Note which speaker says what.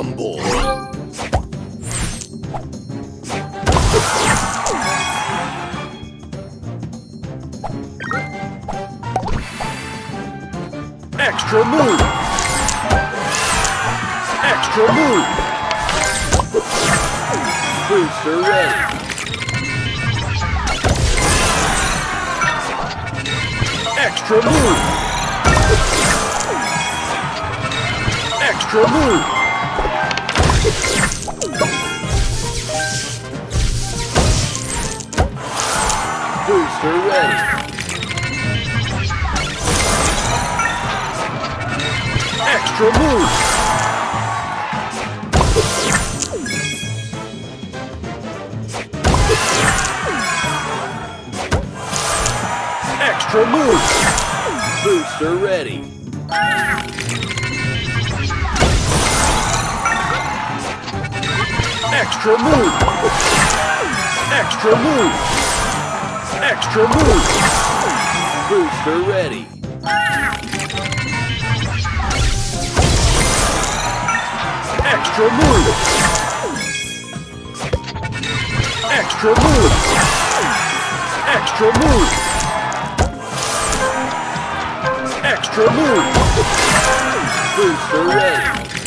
Speaker 1: Rumble. Extra move. Extra move. Booster ready. Extra move. Extra move. Booster ready. Extra move. Extra move. Booster ready. Extra move. Extra move. Extra move. Booster ready. Extra move. Extra move. Extra move. Extra move. Booster ready.